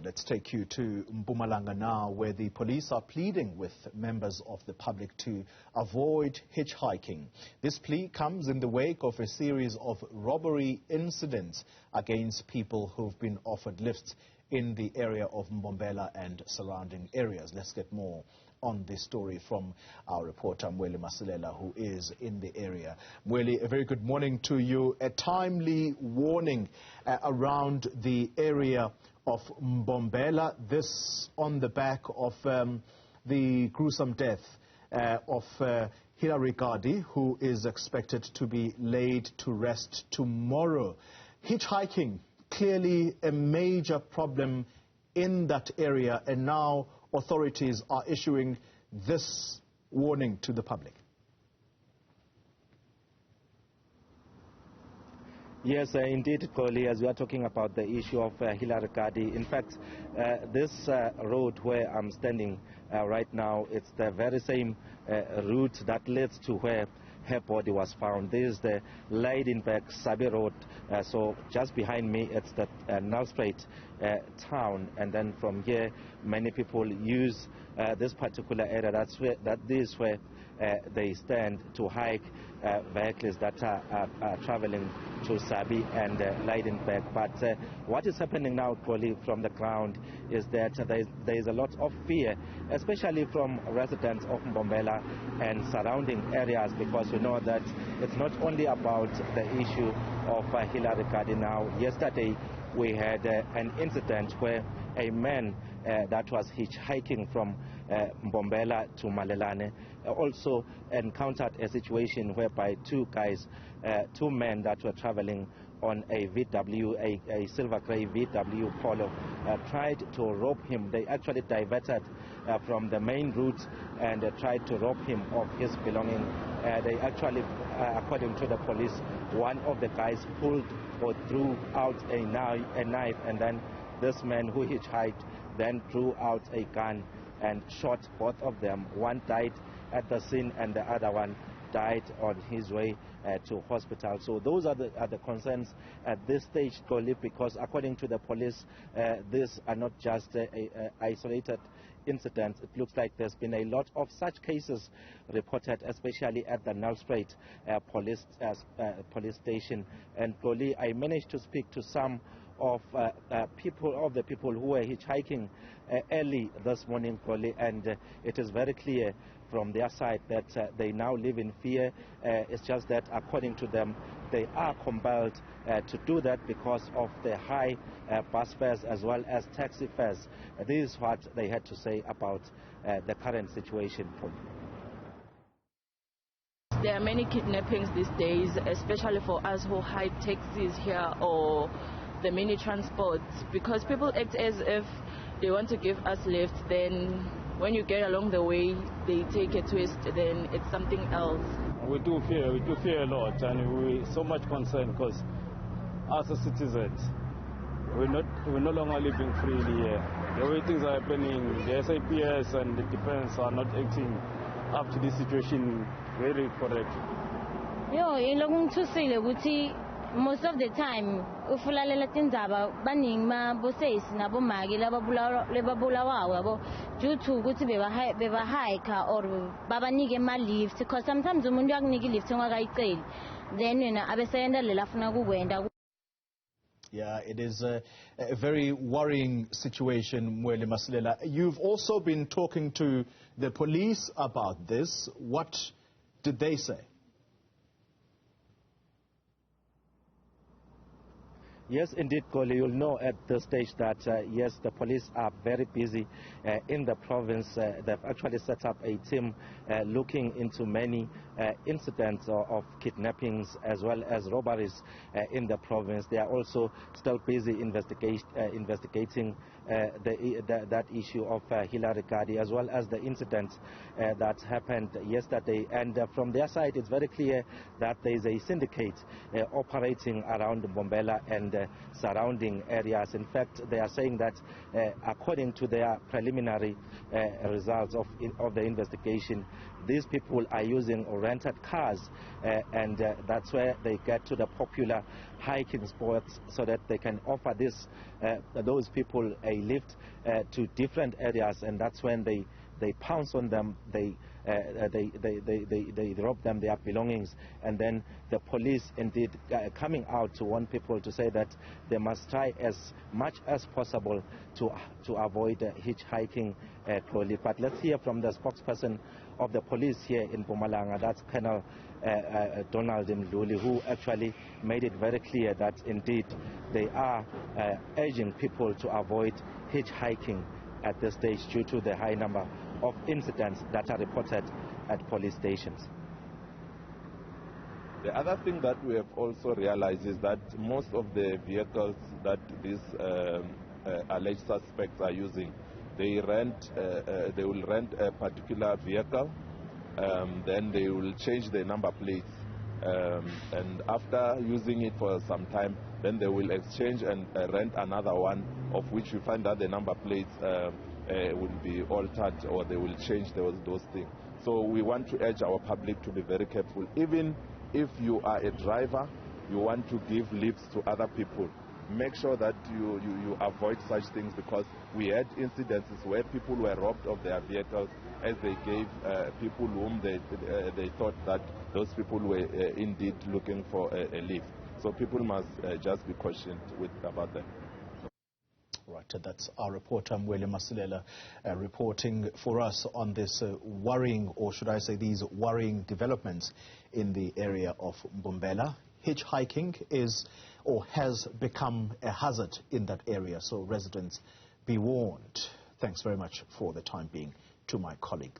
Let's take you to Mpumalanga now, where the police are pleading with members of the public to avoid hitchhiking. This plea comes in the wake of a series of robbery incidents against people who've been offered lifts in the area of Mbombela and surrounding areas. Let's get more on this story from our reporter, Mweli, who is in the area. Mweli, a very good morning to you. A timely warning around the area of Mbombela, this on the back of the gruesome death of Hilary Gadi, who is expected to be laid to rest tomorrow. Hitchhiking, clearly a major problem in that area, and now authorities are issuing this warning to the public. Yes, indeed, Koli, as we are talking about the issue of Hilary Gadi. In fact, this road where I'm standing right now, it's the very same route that leads to where her body was found. This is the Leidenberg Sabi Road. So just behind me, it's the Newzroom town, and then from here, many people use this particular area. This is where they stand to hike vehicles that are traveling to Sabi and Leidenberg. But what is happening now, Koli, from the ground is that there is a lot of fear, especially from residents of Mbombela and surrounding areas, because we know that it's not only about the issue of Hilary Gadi now. Yesterday, we had an incident where a man that was hitchhiking from Mbombela to Malelane also encountered a situation whereby two men that were traveling on a VW, a silver grey VW Polo, tried to rob him. They actually diverted from the main route and tried to rob him of his belongings. They actually, according to the police, one of the guys pulled or threw out a knife, and then this man who hitchhiked then drew out a gun and shot both of them. One died at the scene and the other one died on his way to hospital. So those are the concerns at this stage, Koli, because according to the police, these are not just isolated incidents. It looks like there's been a lot of such cases reported, especially at the Newzroom police station. And Koli, I managed to speak to some of the people who were hitchhiking early this morning, Koli, and it is very clear from their side that they now live in fear. It's just that, according to them, they are compelled to do that because of the high bus fares as well as taxi fares. This is what they had to say about the current situation. There are many kidnappings these days, especially for us who hide taxis here or the mini transports, because people act as if they want to give us lifts, then when you get along the way, they take a twist, then it's something else. We do fear a lot, and we're so much concerned because as citizens, we're no longer living freely here. The way things are happening, the SAPS and the defense are not acting up to this situation very correctly. Most of the time, ufulalela tindzaba baningi mabosesi nabomake lababulawayo due to ukuthi beba-hike or babanike ama-lift, because sometimes umuntu uyakunika i-lift ungakayiceli, then yena abeseyenda lela afuna kukwenda. Yeah, it is a very worrying situation, Mweli Masilela. You've also been talking to the police about this. What did they say? Yes, indeed, Koli, you'll know at this stage that, yes, the police are very busy in the province. They've actually set up a team looking into many incidents of kidnappings as well as robberies in the province. They are also still busy investigating that issue of Hilary Gadi, as well as the incident that happened yesterday. And from their side, it's very clear that there is a syndicate operating around Mbombela and surrounding areas. In fact, they are saying that according to their preliminary results of the investigation, these people are using rented cars, and that's where they get to the popular hiking spots so that they can offer those people a lift to different areas, and that's when they pounce on them, they rob them their belongings, and then the police indeed coming out to warn people to say that they must try as much as possible to avoid hitchhiking. But let's hear from the spokesperson of the police here in Mpumalanga, that's Colonel Donald Mdluli, who actually made it very clear that indeed they are urging people to avoid hitchhiking at this stage due to the high number of incidents that are reported at police stations. The other thing that we have also realized is that most of the vehicles that these alleged suspects are using, they will rent a particular vehicle, then they will change the number plates, and after using it for some time, then they will exchange and rent another one, of which you find that the number plates will be altered, or they will change those things. So we want to urge our public to be very careful. Even if you are a driver, you want to give lifts to other people, make sure that you avoid such things, because we had incidences where people were robbed of their vehicles as they gave people whom they thought that those people were indeed looking for a lift. So people must just be cautioned about that. Right, that's our reporter Mweli Masilela reporting for us on this worrying, or should I say these worrying developments in the area of Mbombela. Hitchhiking is or has become a hazard in that area, so residents be warned. Thanks very much for the time being to my colleague.